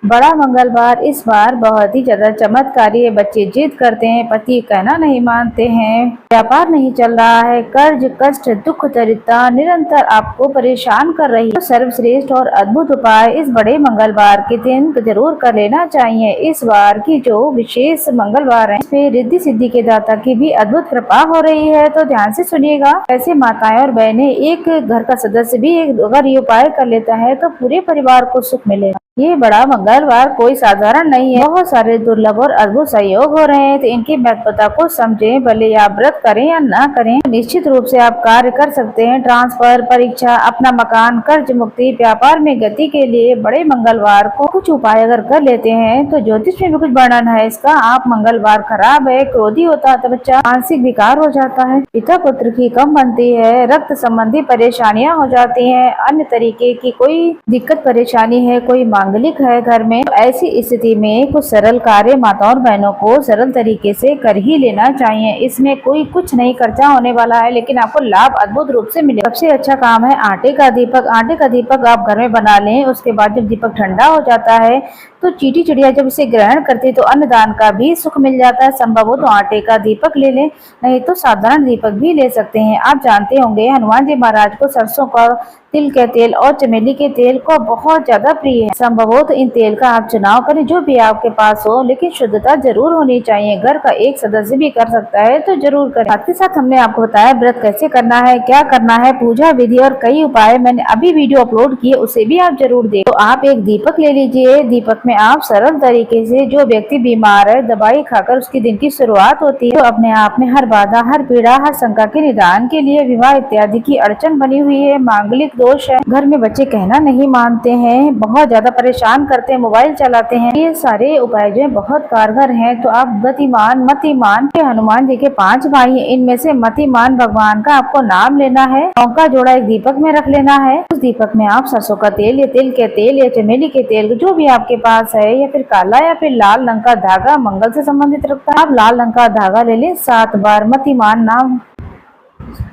बड़ा मंगलवार इस बार बहुत ही ज्यादा चमत्कारी है। बच्चे जिद करते हैं, पति कहना नहीं मानते हैं, व्यापार नहीं चल रहा है, कर्ज कष्ट दुख दरिद्रता निरंतर आपको परेशान कर रही है। तो सर्वश्रेष्ठ और अद्भुत उपाय इस बड़े मंगलवार के दिन जरूर कर लेना चाहिए। इस बार की जो विशेष मंगलवार है इसमें रिद्धि सिद्धि के दाता की भी अद्भुत कृपा हो रही है, तो ध्यान से सुनिएगा। ऐसे माताएं और बहनें, एक घर का सदस्य भी अगर ये उपाय कर लेता है तो पूरे परिवार को सुख मिलेगा। ये बड़ा मंगलवार कोई साधारण नहीं है, बहुत सारे दुर्लभ और अद्भुत सहयोग हो रहे हैं, तो इनकी महत्वता को समझें। भले आप व्रत करें या ना करें, निश्चित रूप से आप कार्य कर सकते हैं। ट्रांसफर, परीक्षा, अपना मकान, कर्ज मुक्ति, व्यापार में गति के लिए बड़े मंगलवार को कुछ उपाय अगर कर लेते हैं तो ज्योतिष में भी कुछ वर्णन है इसका। आप मंगलवार खराब है, क्रोधी होता है तो बच्चा, मानसिक विकार हो जाता है, पिता पुत्र की कम बनती है, रक्त संबंधी परेशानियां हो जाती है, अन्य तरीके की कोई दिक्कत परेशानी है, कोई मांगलिक है घर में, तो ऐसी स्थिति में कुछ सरल कार्य माताओं और बहनों को सरल तरीके से कर ही लेना चाहिए। इसमें कोई कुछ नहीं खर्चा होने वाला है, लेकिन आपको लाभ अद्भुत रूप से मिलेगा। सबसे अच्छा काम है आटे का दीपक। आटे का दीपक आप घर में बना लें, उसके बाद जब दीपक ठंडा हो जाता है तो चींटी चिड़िया जब इसे ग्रहण करती है तो अन्नदान का भी सुख मिल जाता है। संभव हो तो आटे का दीपक ले लें, नहीं तो साधारण दीपक भी ले सकते हैं। आप जानते होंगे हनुमान जी महाराज को सरसों का तिल के तेल और चमेली के तेल को बहुत ज्यादा प्रिय है। संभव हो तो इन तेल का आप चुनाव करें, जो भी आपके पास हो, लेकिन शुद्धता जरूर होनी चाहिए। घर का एक सदस्य भी कर सकता है तो जरूर करें। साथ ही साथ हमने आपको बताया व्रत कैसे करना है, क्या करना है, पूजा विधि और कई उपाय मैंने अभी वीडियो अपलोड किए, उसे भी आप जरूर देखें। तो आप एक दीपक ले लीजिए। दीपक में आप सरल तरीके से, जो व्यक्ति बीमार है, दवाई खाकर उसकी दिन की शुरुआत होती है, तो अपने आप में हर बाधा, हर पीड़ा, हर शंका के निदान के लिए, विवाह इत्यादि की अड़चन बनी हुई है, मांगलिक दोष है, घर में बच्चे कहना नहीं मानते हैं, बहुत ज्यादा परेशान करते हैं, मोबाइल चलाते हैं, ये सारे उपाय जो है बहुत कारगर हैं। तो आप गतिमान मतिमान के हनुमान जी के 5 भाई हैं, इनमें से मतिमान भगवान का आपको नाम लेना है। का जोड़ा एक दीपक में रख लेना है। उस दीपक में आप सरसों का तेल या तिल के तेल या चमेली के तेल, जो भी आपके पास है, या फिर काला या फिर लाल रंग का धागा, मंगल से संबंधित रखता है, आप लाल रंग का धागा ले लें। 7 बार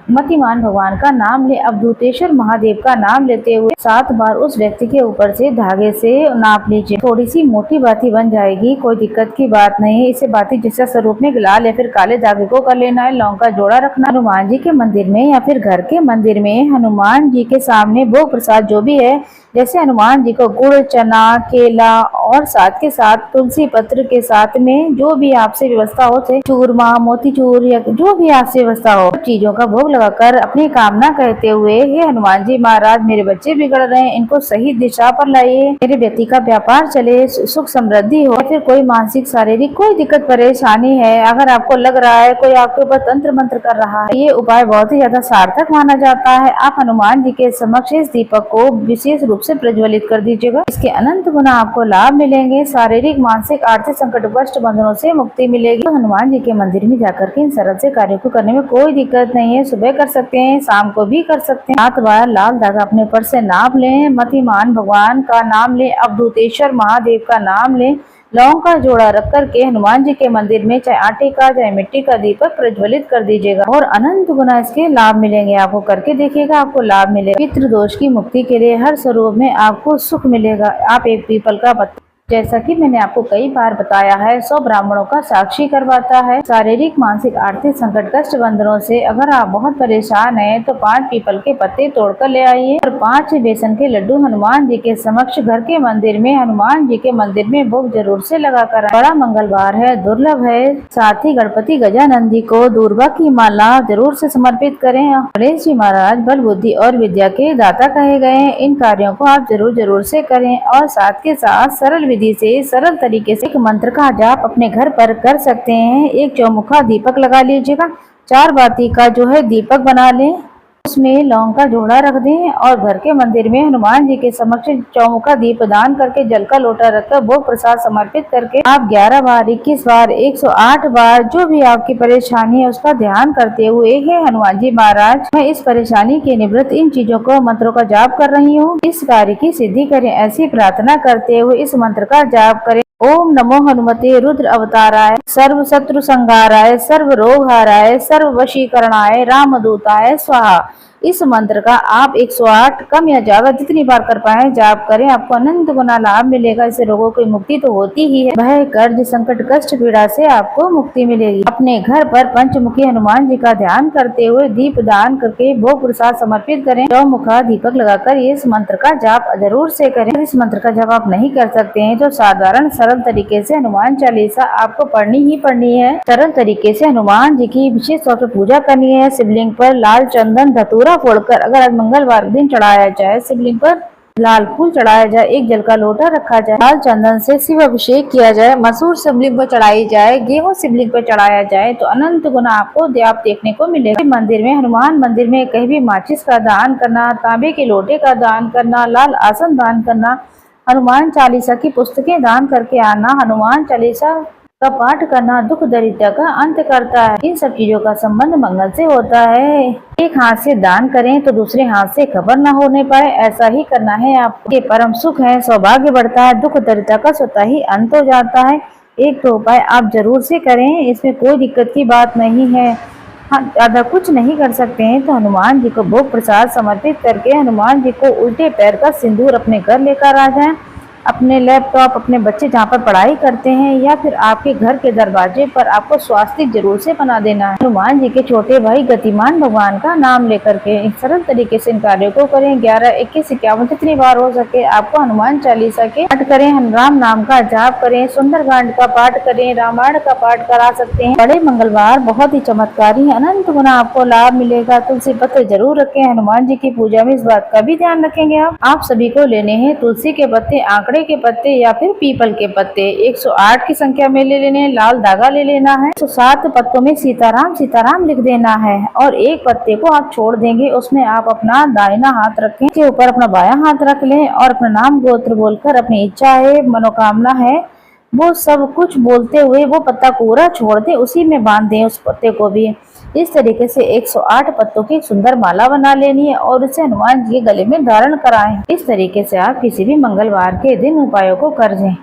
मतिमान भगवान का नाम ले, अवधूतेश्वर महादेव का नाम लेते हुए 7 बार उस व्यक्ति के ऊपर से धागे से नाप लीजिए। थोड़ी सी मोटी बाती बन जाएगी, कोई दिक्कत की बात नहीं है। इसे बाती जैसा स्वरूप में लाल या फिर काले धागे को कर लेना है। लौंग का जोड़ा रखना। हनुमान जी के मंदिर में या फिर घर के मंदिर में हनुमान जी के सामने भोग प्रसाद जो भी है, जैसे हनुमान जी को गुड़, चना, केला और साथ के साथ तुलसी पत्र के साथ में जो भी आपसे व्यवस्था हो, चूरमा, मोतीचूर या जो भी आपसे व्यवस्था हो, चीजों का भोग लगाकर अपनी कामना कहते हुए, हे हनुमान जी महाराज, मेरे बच्चे बिगड़ रहे हैं, इनको सही दिशा पर लाइए, मेरे व्यक्ति का व्यापार चले, सुख समृद्धि हो, फिर कोई मानसिक शारीरिक कोई दिक्कत परेशानी है, अगर आपको लग रहा है कोई आपके ऊपर तंत्र मंत्र कर रहा है, ये उपाय बहुत ही ज्यादा सार्थक माना जाता है। आप हनुमान जी के समक्ष इस दीपक को विशेष रूप से प्रज्वलित कर दीजिएगा। इसके अनंत गुना आपको लाभ मिलेंगे। शारीरिक, मानसिक, आर्थिक संकट, कष्ट, बंधनों से मुक्ति मिलेगी। तो हनुमान जी के मंदिर में जाकर के इन सरल से कार्यों को करने में कोई दिक्कत नहीं है। सुबह कर सकते हैं, शाम को भी कर सकते हैं। 7 बार लाल धागा अपने ऊपर से नाप लें, मतिमान भगवान का नाम लें, अवधूतेश्वर महादेव का नाम लें, लौंग का जोड़ा रख करके हनुमान जी के मंदिर में चाहे आटे का चाहे मिट्टी का दीपक प्रज्वलित कर दीजिएगा और अनंत गुना इसके लाभ मिलेंगे। आपको करके देखिएगा, आपको लाभ मिलेगा। पितृ दोष की मुक्ति के लिए हर स्वरूप में आपको सुख मिलेगा। आप एक पीपल का पत्ता, जैसा कि मैंने आपको कई बार बताया है, 100 ब्राह्मणों का साक्षी करवाता है। शारीरिक, मानसिक, आर्थिक संकट, कष्ट, बंधनों से अगर आप बहुत परेशान हैं तो 5 पीपल के पत्ते तोड़कर ले आइए और 5 बेसन के लड्डू हनुमान जी के समक्ष घर के मंदिर में, हनुमान जी के मंदिर में भोग जरूर से लगा कर। बड़ा मंगलवार है, दुर्लभ है, साथ ही गणपति गजानंद जी को दूर्वा की माला जरूर से समर्पित करें। गणेश जी महाराज बल, बुद्धि और विद्या के दाता कहे गए हैं। इन कार्यों को आप जरूर से करें और साथ के साथ सरल विधि से, सरल तरीके से एक मंत्र का जाप अपने घर पर कर सकते हैं। एक चौमुखा दीपक लगा लीजिएगा, 4 बाती का जो है दीपक बना लें, उसमें लौंग का जोड़ा रख दें और घर के मंदिर में हनुमान जी के समक्ष चौमुखा दीप दान करके जल का लोटा रखकर भोग प्रसाद समर्पित करके आप 11 बार, 21 बार, 108 बार जो भी आपकी परेशानी है उसका ध्यान करते हुए, हे हनुमान जी महाराज, मैं इस परेशानी के निवृत्त इन चीजों को, मंत्रों का जाप कर रही हूँ, इस कार्य की सिद्धि करें, ऐसी प्रार्थना करते हुए इस मंत्र का जाप करें। ओम नमो हनुमते रुद्र अवताराय, सर्व शत्रु संहाराय, सर्व रोग हाराय, सर्व वशीकरणाय, रामदूताय स्वाहा। इस मंत्र का आप 108 कम या ज्यादा जितनी बार कर पाए जाप करें, आपको अनंत गुना लाभ मिलेगा। इससे रोगों की मुक्ति तो होती ही है, भय कर्ज संकट कष्ट पीड़ा से आपको मुक्ति मिलेगी। अपने घर पर पंचमुखी हनुमान जी का ध्यान करते हुए दीप दान करके भोग प्रसाद समर्पित करें। चौमुखा दीपक लगाकर इस मंत्र का जाप जरूर से करें। इस मंत्र का जप आप नहीं कर सकते हैं तो साधारण सरल तरीके से हनुमान चालीसा आपको पढ़नी ही पढ़नी है। सरल तरीके से हनुमान जी की विशेष तौर पर पूजा करनी है। शिवलिंग पर लाल चंदन धतूरा फोड़कर अगर आज मंगलवार के दिन चढ़ाया जाए, शिवलिंग पर लाल फूल चढ़ाया जाए, एक जल का लोटा रखा जाए, लाल चंदन से शिव अभिषेक किया जाए, मसूर शिवलिंग पर चढ़ाई जाए, गेहूं शिवलिंग पर चढ़ाया जाए तो अनंत गुना आपको आप देखने को मिलेगा। मंदिर में, हनुमान मंदिर में कहीं भी माचिस का दान करना, तांबे के लोटे का दान करना, लाल आसन दान करना, हनुमान चालीसा की पुस्तकें दान करके आना, हनुमान चालीसा का पाठ करना दुख दरिद्र का अंत करता है। इन सब चीजों का संबंध मंगल से होता है। एक हाथ से दान करें तो दूसरे हाथ से खबर न होने पाए, ऐसा ही करना है। आपके परम सुख है, सौभाग्य बढ़ता है, दुख दरिद्र का स्वतः ही अंत हो जाता है। एक तो उपाय आप जरूर से करें, इसमें कोई दिक्कत की बात नहीं है। हाँ, ज्यादा कुछ नहीं कर सकते हैं तो हनुमान जी को भोग प्रसाद समर्पित करके हनुमान जी को उल्टे पैर का सिंदूर अपने घर लेकर आ जाएं। अपने लैपटॉप, अपने बच्चे जहाँ पर पढ़ाई करते हैं या फिर आपके घर के दरवाजे पर आपको स्वास्तिक जरूर से बना देना है। हनुमान जी के छोटे भाई गतिमान भगवान का नाम लेकर के एक सरल तरीके से इन कार्यों को करें। 11, 21, 51 जितनी बार हो सके आपको हनुमान चालीसा के पाठ करें, राम नाम का जाप करें, सुंदरकांड का पाठ करें, रामायण का पाठ करा सकते हैं। बड़े मंगलवार बहुत ही चमत्कारी, अनंत गुना आपको लाभ मिलेगा। तुलसी पत्र जरूर रखें। हनुमान जी की पूजा में इस बात का भी ध्यान रखेंगे। आप सभी को लेने हैं तुलसी के पत्ते, आंकड़े के पत्ते या फिर पीपल के पत्ते। 108 की संख्या में ले लेने, लाल धागा ले लेना है। 107 पत्तों में सीताराम सीताराम लिख देना है और एक पत्ते को आप छोड़ देंगे, उसमें आप अपना दाहिना हाथ रखें, के ऊपर अपना बायां हाथ रख लें और अपना नाम गोत्र बोलकर अपनी इच्छा है, मनोकामना है, वो सब कुछ बोलते हुए वो पत्ता पूरा छोड़ दे, उसी में बांध दें उस पत्ते को भी। इस तरीके से 108 पत्तों की एक सुंदर माला बना लेनी है और उसे हनुमान जी के गले में धारण कराएं। इस तरीके से आप किसी भी मंगलवार के दिन उपायों को कर दें।